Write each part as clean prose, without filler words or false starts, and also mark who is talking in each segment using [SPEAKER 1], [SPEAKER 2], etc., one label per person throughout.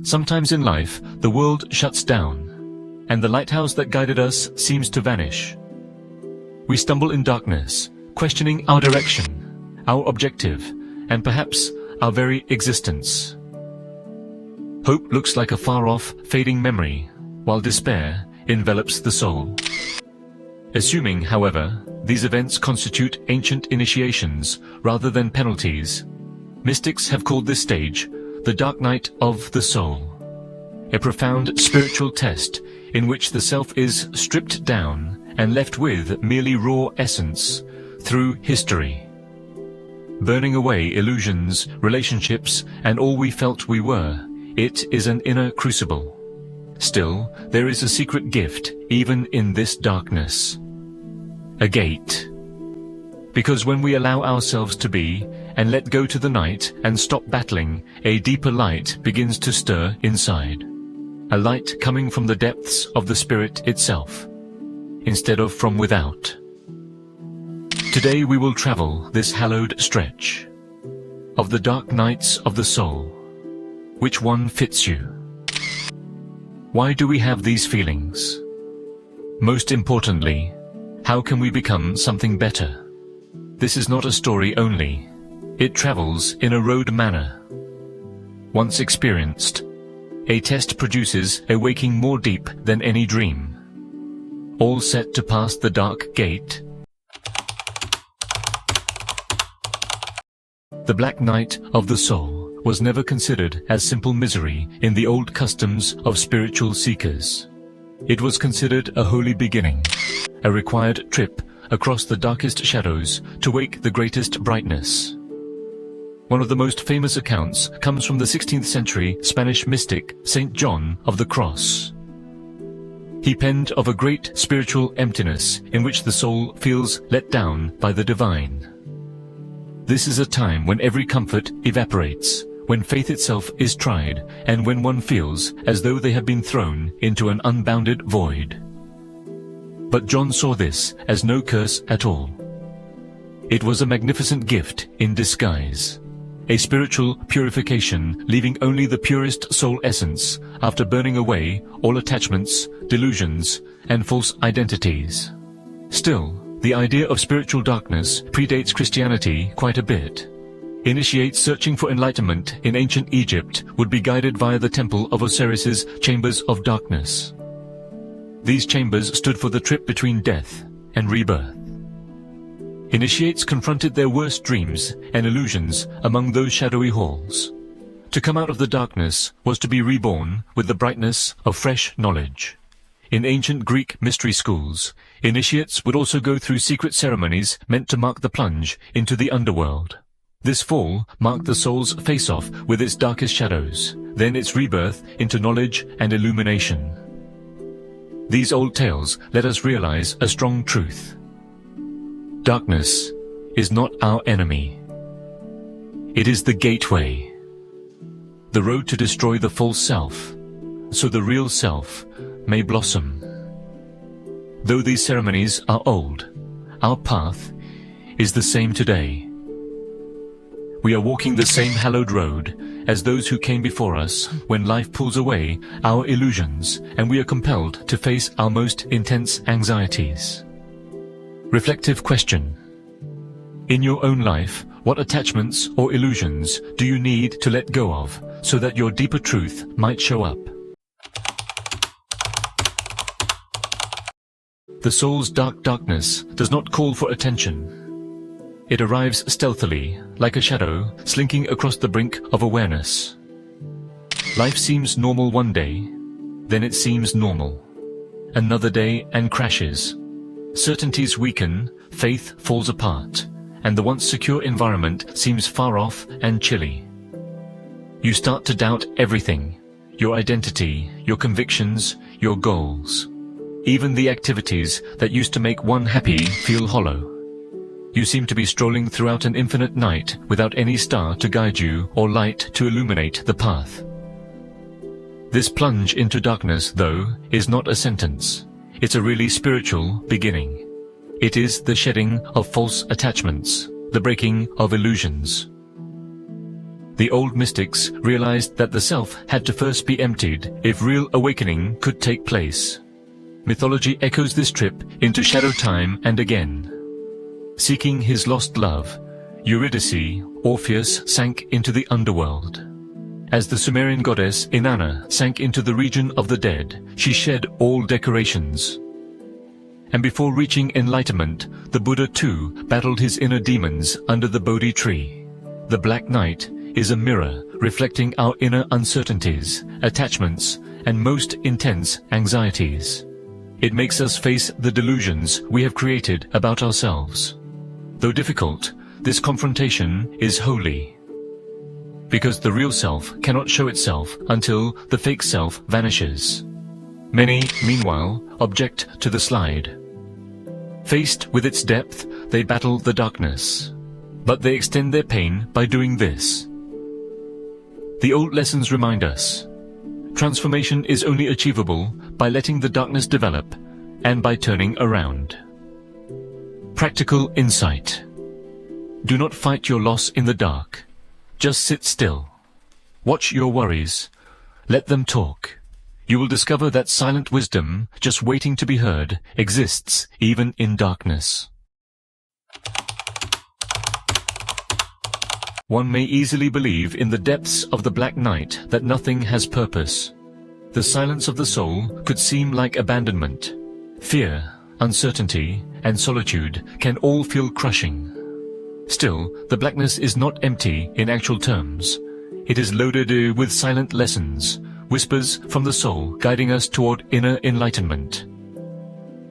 [SPEAKER 1] Sometimes in life, the world shuts down, and the lighthouse that guided us seems to vanish. We stumble in darkness, questioning our direction, our objective, and perhaps our very existence. Hope looks like a far-off, fading memory, while despair envelops the soul. Assuming, however, these events constitute ancient initiations rather than penalties, mystics have called this stage the dark night of the soul, a profound spiritual test in which the self is stripped down and left with merely raw essence through history, burning away illusions, relationships, and all we felt we were. It is an inner crucible. Still, there is a secret gift even in this darkness. A gate. Because when we allow ourselves to be, and let go to the night and stop battling, a deeper light begins to stir inside. A light coming from the depths of the spirit itself, instead of from without. Today we will travel this hallowed stretch of the dark nights of the soul. Which one fits you? Why do we have these feelings? Most importantly, how can we become something better? This is not a story only. It travels in a road manner. Once experienced, a test produces a waking more deep than any dream. All set to pass the dark gate. The black night of the soul was never considered as simple misery in the old customs of spiritual seekers. It was considered a holy beginning, a required trip across the darkest shadows to wake the greatest brightness. One of the most famous accounts comes from the 16th century Spanish mystic Saint John of the Cross. He penned of a great spiritual emptiness in which the soul feels let down by the divine. This is a time when every comfort evaporates, when faith itself is tried, and when one feels as though they have been thrown into an unbounded void. But John saw this as no curse at all. It was a magnificent gift in disguise, a spiritual purification leaving only the purest soul essence after burning away all attachments, delusions, and false identities. Still, the idea of spiritual darkness predates Christianity quite a bit. Initiates searching for enlightenment in ancient Egypt would be guided via the temple of Osiris's chambers of darkness. These chambers stood for the trip between death and rebirth. Initiates confronted their worst dreams and illusions among those shadowy halls. To come out of the darkness was to be reborn with the brightness of fresh knowledge. In ancient Greek mystery schools, initiates would also go through secret ceremonies meant to mark the plunge into the underworld. This fall marked the soul's face-off with its darkest shadows, then its rebirth into knowledge and illumination. These old tales let us realize a strong truth. Darkness is not our enemy. It is the gateway, the road to destroy the false self, so the real self may blossom. Though these ceremonies are old, our path is the same today. We are walking the same hallowed road as those who came before us when life pulls away our illusions and we are compelled to face our most intense anxieties. Reflective question. In your own life, what attachments or illusions do you need to let go of so that your deeper truth might show up? The soul's darkness does not call for attention. It arrives stealthily, like a shadow, slinking across the brink of awareness. Life seems normal one day, then it seems normal. Another day and crashes. Certainties weaken, faith falls apart, and the once secure environment seems far off and chilly. You start to doubt everything, your identity, your convictions, your goals. Even the activities that used to make one happy feel hollow. You seem to be strolling throughout an infinite night without any star to guide you or light to illuminate the path. This plunge into darkness, though, is not a sentence. It's a really spiritual beginning. It is the shedding of false attachments, the breaking of illusions. The old mystics realized that the self had to first be emptied if real awakening could take place. Mythology echoes this trip into shadow time and again. Seeking his lost love, Eurydice, Orpheus sank into the underworld. As the Sumerian goddess Inanna sank into the region of the dead, she shed all decorations. And before reaching enlightenment, the Buddha too battled his inner demons under the Bodhi tree. The Black Night is a mirror reflecting our inner uncertainties, attachments, and most intense anxieties. It makes us face the delusions we have created about ourselves. Though difficult, this confrontation is holy. Because the real self cannot show itself until the fake self vanishes. Many, meanwhile, object to the slide. Faced with its depth, they battle the darkness. But they extend their pain by doing this. The old lessons remind us, transformation is only achievable by letting the darkness develop and by turning around. Practical insight. Do not fight your loss in the dark. Just sit still. Watch your worries. Let them talk. You will discover that silent wisdom, just waiting to be heard, exists even in darkness. One may easily believe in the depths of the black night that nothing has purpose. The silence of the soul could seem like abandonment. Fear, uncertainty, and solitude can all feel crushing. Still, the blackness is not empty in actual terms. It is loaded with silent lessons, whispers from the soul guiding us toward inner enlightenment.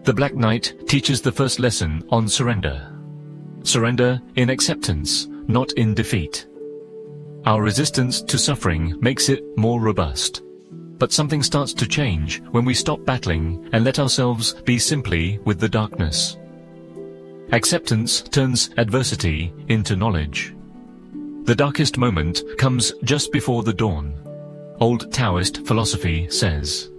[SPEAKER 1] The Black Night teaches the first lesson on surrender. Surrender in acceptance, not in defeat. Our resistance to suffering makes it more robust. But something starts to change when we stop battling and let ourselves be simply with the darkness. Acceptance turns adversity into knowledge. The darkest moment comes just before the dawn. Old Taoist philosophy says,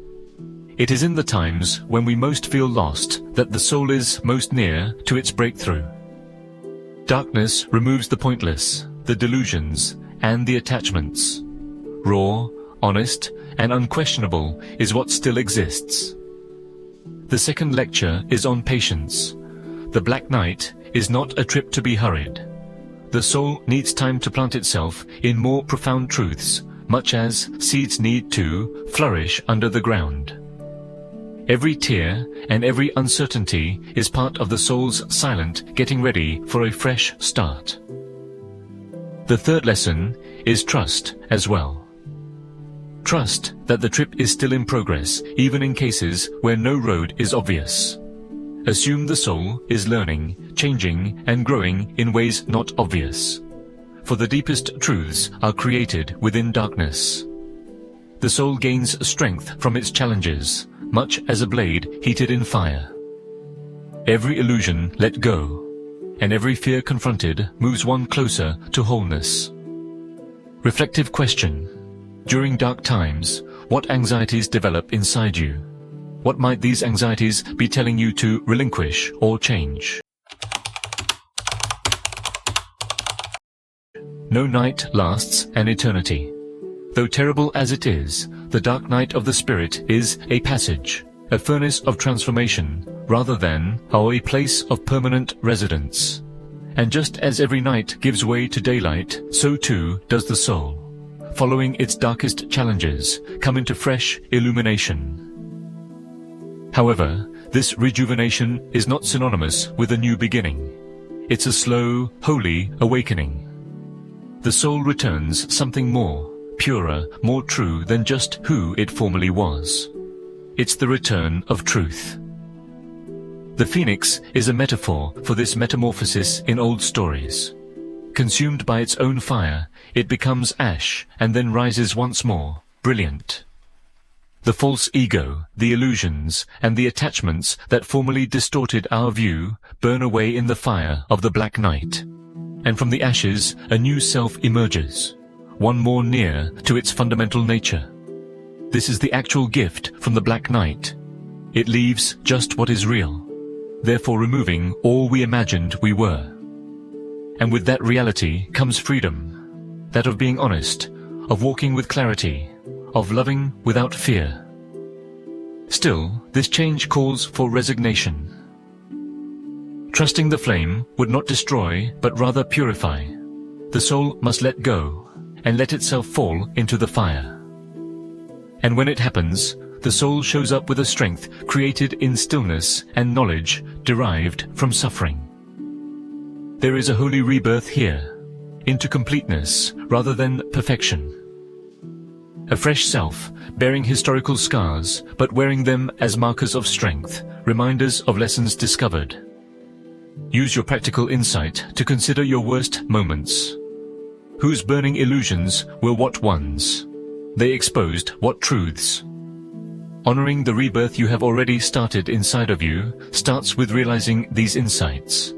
[SPEAKER 1] "It is in the times when we most feel lost that the soul is most near to its breakthrough." Darkness removes the pointless, the delusions, and the attachments. Raw, honest, and unquestionable is what still exists. The second lecture is on patience. The Black Night is not a trip to be hurried. The soul needs time to plant itself in more profound truths, much as seeds need to flourish under the ground. Every tear and every uncertainty is part of the soul's silent getting ready for a fresh start. The third lesson is trust as well. Trust that the trip is still in progress, even in cases where no road is obvious. Assume the soul is learning, changing, and growing in ways not obvious. For the deepest truths are created within darkness. The soul gains strength from its challenges, much as a blade heated in fire. Every illusion let go, and every fear confronted moves one closer to wholeness. Reflective question. During dark times, what anxieties develop inside you? What might these anxieties be telling you to relinquish or change? No night lasts an eternity. Though terrible as it is, the dark night of the spirit is a passage, a furnace of transformation, rather than a place of permanent residence. And just as every night gives way to daylight, so too does the soul, following its darkest challenges, come into fresh illumination. However, this rejuvenation is not synonymous with a new beginning. It's a slow, holy awakening. The soul returns something more, purer, more true than just who it formerly was. It's the return of truth. The phoenix is a metaphor for this metamorphosis in old stories. Consumed by its own fire, it becomes ash and then rises once more, brilliant. The false ego, the illusions, and the attachments that formerly distorted our view burn away in the fire of the black night. And from the ashes a new self emerges, one more near to its fundamental nature. This is the actual gift from the black night. It leaves just what is real, therefore removing all we imagined we were. And with that reality comes freedom. that of being honest, of walking with clarity, of loving without fear. Still, this change calls for resignation. Trusting the flame would not destroy, but rather purify. The soul must let go, and let itself fall into the fire. And when it happens, the soul shows up with a strength created in stillness and knowledge derived from suffering. There is a holy rebirth here, into completeness rather than perfection. A fresh self, bearing historical scars, but wearing them as markers of strength, reminders of lessons discovered. Use your practical insight to consider your worst moments. Whose burning illusions were what ones? They exposed what truths? Honoring the rebirth you have already started inside of you starts with realizing these insights.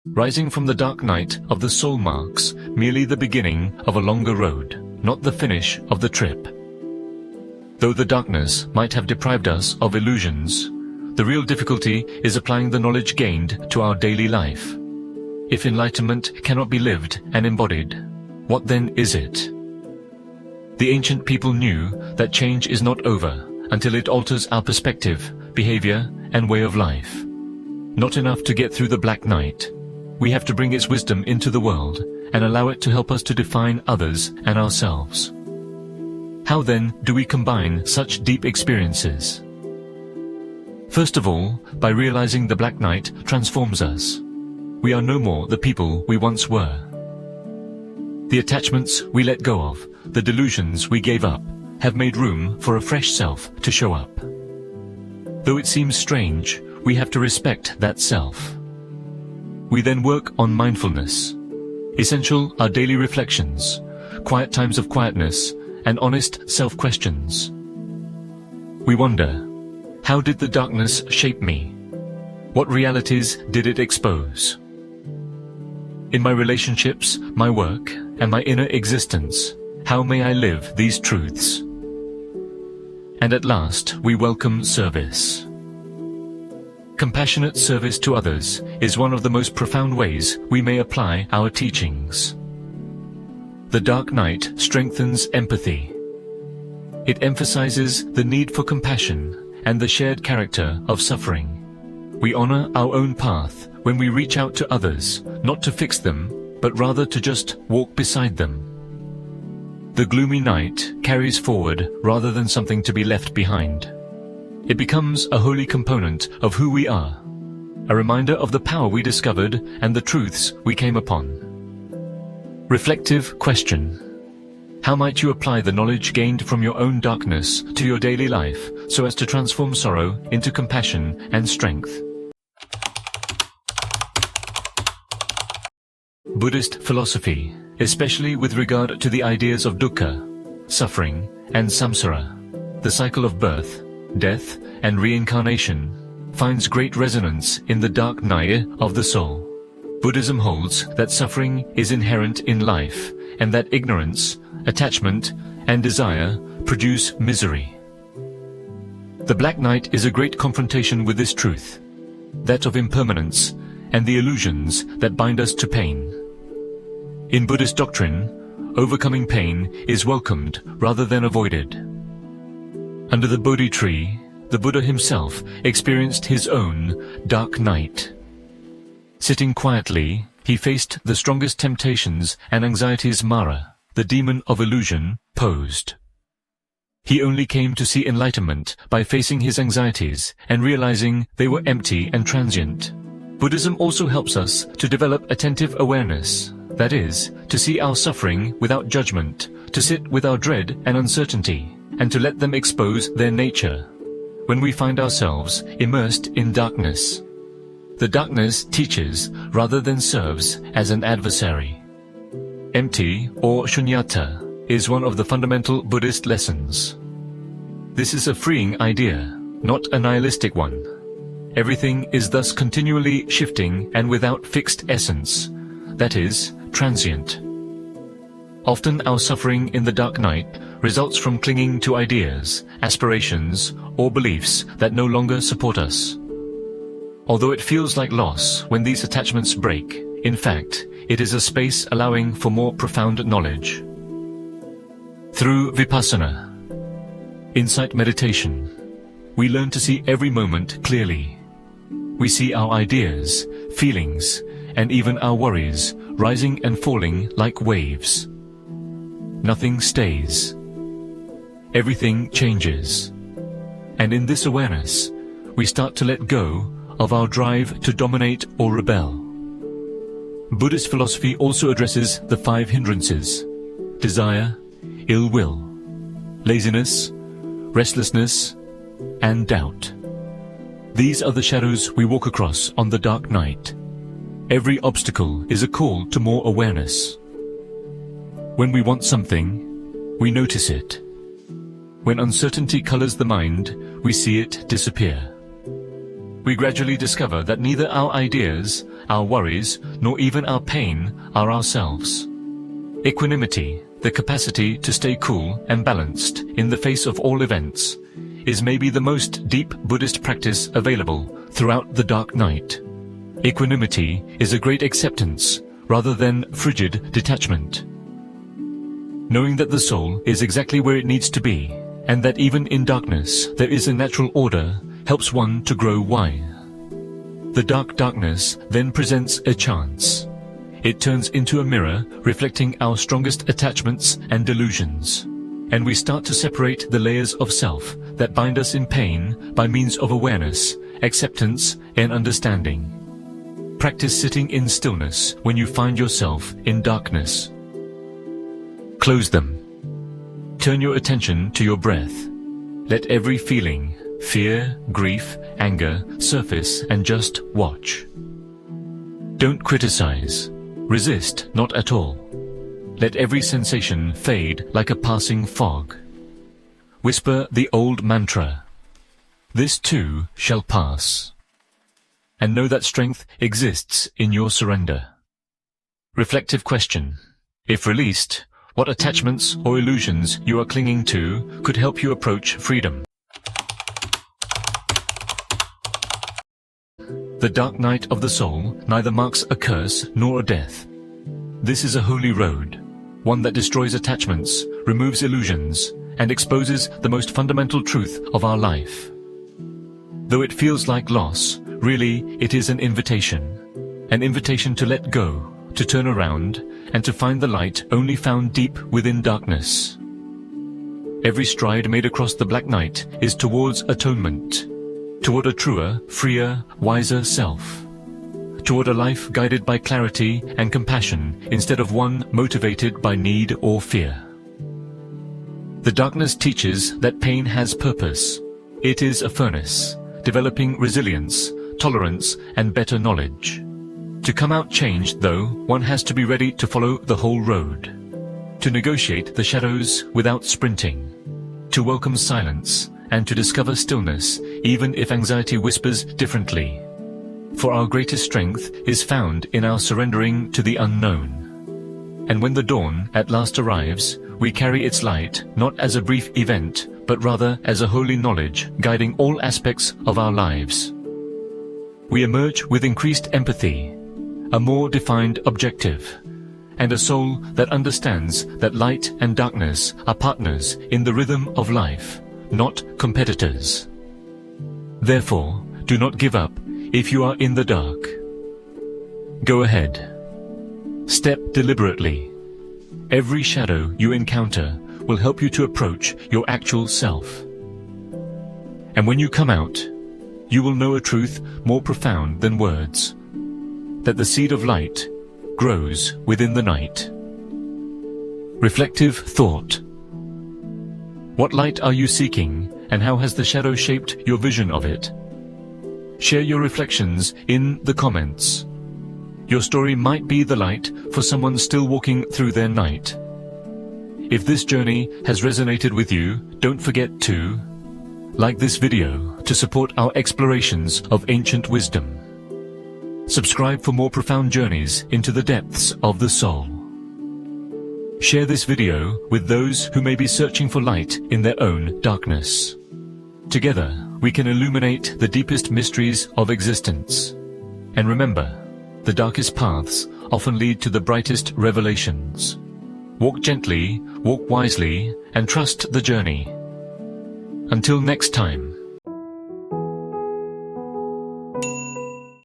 [SPEAKER 1] Rising from the dark night of the soul marks merely the beginning of a longer road, not the finish of the trip. Though the darkness might have deprived us of illusions, the real difficulty is applying the knowledge gained to our daily life. If enlightenment cannot be lived and embodied, what then is it? The ancient people knew that change is not over until it alters our perspective, behavior, and way of life. Not enough to get through the black night. We have to bring its wisdom into the world and allow it to help us to define others and ourselves. How then do we combine such deep experiences? First of all, by realizing the black night transforms us. We are no more the people we once were. The attachments we let go of, the delusions we gave up, have made room for a fresh self to show up. Though it seems strange, we have to respect that self. We then work on mindfulness. Essential are daily reflections, quiet times of quietness, and honest self-questions. We wonder, how did the darkness shape me? What realities did it expose? In my relationships, my work, and my inner existence, how may I live these truths? And at last, we welcome service. Compassionate service to others is one of the most profound ways we may apply our teachings. The dark night strengthens empathy. It emphasizes the need for compassion and the shared character of suffering. We honor our own path when we reach out to others, not to fix them, but rather to just walk beside them. The gloomy night carries forward rather than something to be left behind. It becomes a holy component of who we are, a reminder of the power we discovered and the truths we came upon. Reflective question. How might you apply the knowledge gained from your own darkness to your daily life so as to transform sorrow into compassion and strength? Buddhist philosophy, especially with regard to the ideas of dukkha, suffering, and samsara, the cycle of birth, death, and reincarnation, finds great resonance in the dark night of the soul. Buddhism holds that suffering is inherent in life and that ignorance, attachment, and desire produce misery. The black night is a great confrontation with this truth, that of impermanence and the illusions that bind us to pain. In Buddhist doctrine, overcoming pain is welcomed rather than avoided. Under the Bodhi tree, the Buddha himself experienced his own dark night. Sitting quietly, he faced the strongest temptations and anxieties Mara, the demon of illusion, posed. He only came to see enlightenment by facing his anxieties and realizing they were empty and transient. Buddhism also helps us to develop attentive awareness, that is, to see our suffering without judgment, to sit with our dread and uncertainty, and to let them expose their nature. When we find ourselves immersed in darkness, the darkness teaches rather than serves as an adversary. Empty, or shunyata, is one of the fundamental Buddhist lessons. This is a freeing idea, not a nihilistic one. Everything is thus continually shifting and without fixed essence, that is, transient. Often our suffering in the dark night results from clinging to ideas, aspirations, or beliefs that no longer support us. Although it feels like loss when these attachments break, In fact, it is a space allowing for more profound knowledge. Through Vipassana, insight meditation, we learn to see every moment clearly. We see our ideas, feelings, and even our worries rising and falling like waves. Nothing stays. Everything changes. And in this awareness, we start to let go of our drive to dominate or rebel. Buddhist philosophy also addresses the 5 hindrances: desire, ill will, laziness, restlessness, and doubt. These are the shadows we walk across on the dark night. Every obstacle is a call to more awareness. When we want something, we notice it. When uncertainty colors the mind, we see it disappear. We gradually discover that neither our ideas, our worries, nor even our pain are ourselves. Equanimity, the capacity to stay cool and balanced in the face of all events, is maybe the most deep Buddhist practice available throughout the dark night. Equanimity is a great acceptance rather than frigid detachment. Knowing that the soul is exactly where it needs to be, and that even in darkness there is a natural order, helps one to grow wise. The darkness then presents a chance. It turns into a mirror reflecting our strongest attachments and delusions, and we start to separate the layers of self that bind us in pain by means of awareness, acceptance, and understanding. Practice sitting in stillness when you find yourself in darkness. Close them. Turn your attention to your breath. Let every feeling, fear, grief, anger, surface and just watch. Don't criticize. Resist not at all. Let every sensation fade like a passing fog. Whisper the old mantra, "This too shall pass." And know that strength exists in your surrender. Reflective question. If released, what attachments or illusions you are clinging to could help you approach freedom? The dark night of the soul neither marks a curse nor a death. This is a holy road, one that destroys attachments, removes illusions, and exposes the most fundamental truth of our life. Though it feels like loss, really it is an invitation to let go, to turn around, and to find the light only found deep within darkness. Every stride made across the black night is towards atonement, toward a truer, freer, wiser self, toward a life guided by clarity and compassion instead of one motivated by need or fear. The darkness teaches that pain has purpose. It is a furnace, developing resilience, tolerance, and better knowledge. To come out changed, though, one has to be ready to follow the whole road, to negotiate the shadows without sprinting, to welcome silence, and to discover stillness, even if anxiety whispers differently. For our greatest strength is found in our surrendering to the unknown. And when the dawn at last arrives, we carry its light not as a brief event, but rather as a holy knowledge guiding all aspects of our lives. We emerge with increased empathy, a more defined objective, and a soul that understands that light and darkness are partners in the rhythm of life, not competitors. Therefore, do not give up if you are in the dark. Go ahead. Step deliberately. Every shadow you encounter will help you to approach your actual self. And when you come out, you will know a truth more profound than words, that the seed of light grows within the night. Reflective thought. What light are you seeking, and how has the shadow shaped your vision of it? Share your reflections in the comments. Your story might be the light for someone still walking through their night. If this journey has resonated with you, don't forget to like this video to support our explorations of ancient wisdom. Subscribe for more profound journeys into the depths of the soul. Share this video with those who may be searching for light in their own darkness. Together, we can illuminate the deepest mysteries of existence. And remember, the darkest paths often lead to the brightest revelations. Walk gently, walk wisely, and trust the journey. Until next time.